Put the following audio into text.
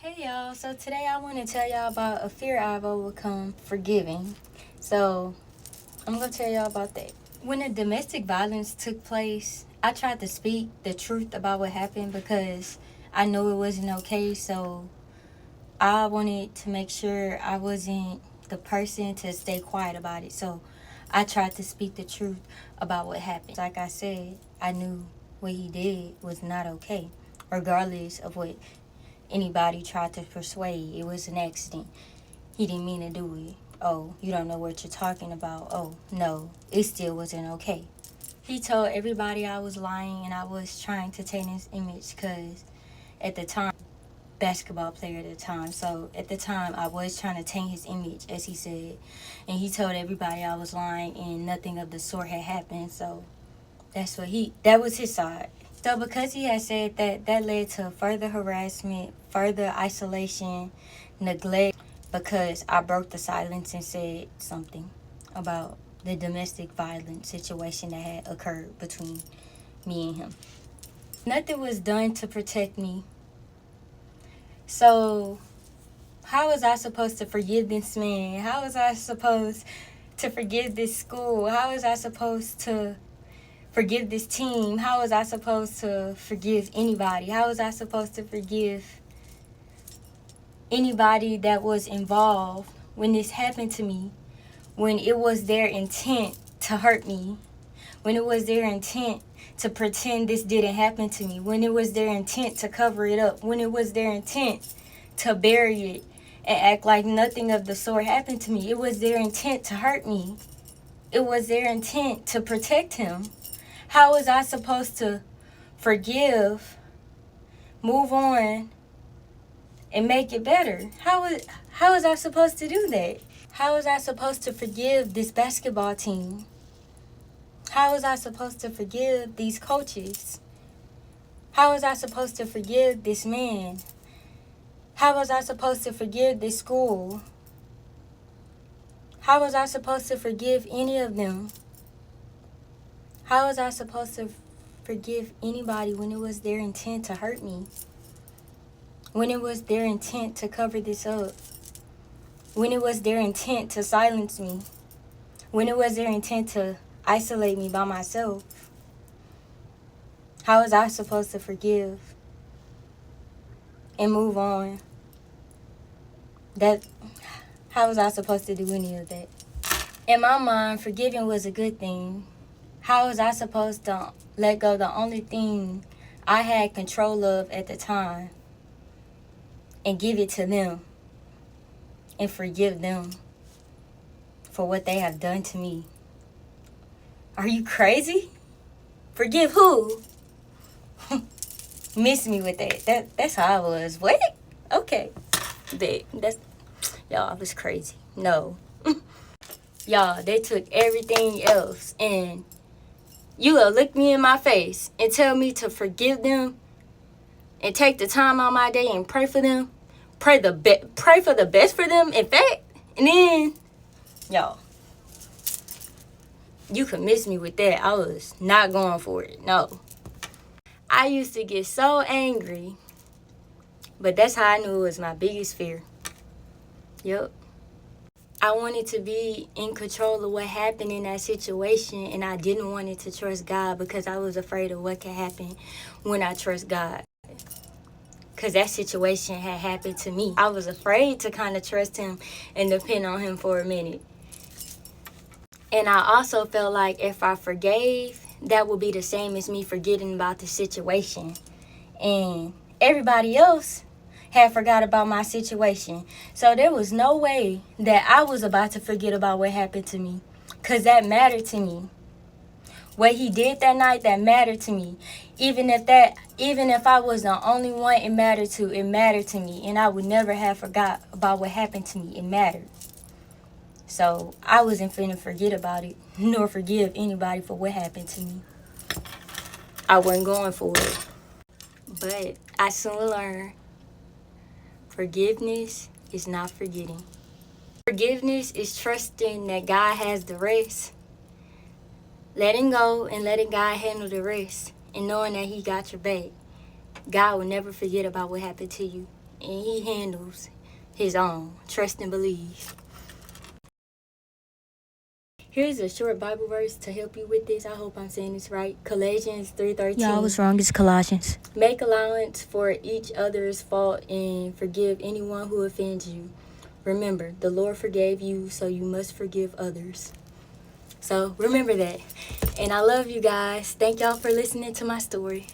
Hey y'all, so today I want to tell y'all about a fear I've overcome, forgiving. So I'm going to tell y'all about that. When the domestic violence took place, I tried to speak the truth about what happened because I knew it wasn't okay. So I wanted to make sure I wasn't the person to stay quiet about it. So I tried to speak the truth about what happened. Like I said, I knew what he did was not okay, regardless of what anybody tried to persuade. It was an accident. He didn't mean to do it. Oh, you don't know what you're talking about. Oh, no, it still wasn't okay. He told everybody I was lying and I was trying to taint his image because at the time, basketball player at the time. So at the time, I was trying to taint his image, as he said. And he told everybody I was lying and nothing of the sort had happened. So that was his side. So because he had said that, that led to further harassment, further isolation, neglect, because I broke the silence and said something about the domestic violence situation that had occurred between me and him. Nothing was done to protect me. So how was I supposed to forgive this man? How was I supposed to forgive this school? How was I supposed to forgive this team? How was I supposed to forgive anybody? How was I supposed to forgive anybody that was involved when this happened to me? When it was their intent to hurt me? When it was their intent to pretend this didn't happen to me? When it was their intent to cover it up? When it was their intent to bury it and act like nothing of the sort happened to me? It was their intent to hurt me. It was their intent to protect him. How was I supposed to forgive, move on, and make it better? How was I supposed to do that? How was I supposed to forgive this basketball team? How was I supposed to forgive these coaches? How was I supposed to forgive this man? How was I supposed to forgive this school? How was I supposed to forgive any of them? How was I supposed to forgive anybody when it was their intent to hurt me? When it was their intent to cover this up? When it was their intent to silence me? When it was their intent to isolate me by myself? How was I supposed to forgive and move on? How was I supposed to do any of that? In my mind, forgiving was a good thing. How was I supposed to let go the only thing I had control of at the time and give it to them and forgive them for what they have done to me? Are you crazy? Forgive who? Miss me with that. That's how I was. What? Okay. Y'all, I was crazy. No. Y'all, they took everything else and you will look me in my face and tell me to forgive them and take the time out my day and pray for them. Pray for the best for them, in fact. And then, y'all, you could miss me with that. I was not going for it. No. I used to get so angry. But that's how I knew it was my biggest fear. Yep. I wanted to be in control of what happened in that situation, and I didn't want it to trust God because I was afraid of what could happen when I trust God. Because that situation had happened to me. I was afraid to kind of trust him and depend on him for a minute. And I also felt like if I forgave, that would be the same as me forgetting about the situation. And everybody else had forgot about my situation. So there was no way that I was about to forget about what happened to me, because that mattered to me. What he did that night, that mattered to me. Even if I was the only one it mattered to me, and I would never have forgot about what happened to me. It mattered. So I wasn't finna forget about it, nor forgive anybody for what happened to me. I wasn't going for it. But I soon learned forgiveness is not forgetting. Forgiveness is trusting that God has the rest. Letting go and letting God handle the rest. And knowing that he got your back. God will never forget about what happened to you. and he handles his own. Trust and believe. Here's a short Bible verse to help you with this. I hope I'm saying this right. Colossians 3:13. Yeah, I was wrong. It's Colossians. Make allowance for each other's fault and forgive anyone who offends you. Remember, the Lord forgave you, so you must forgive others. So remember that. And I love you guys. Thank y'all for listening to my story.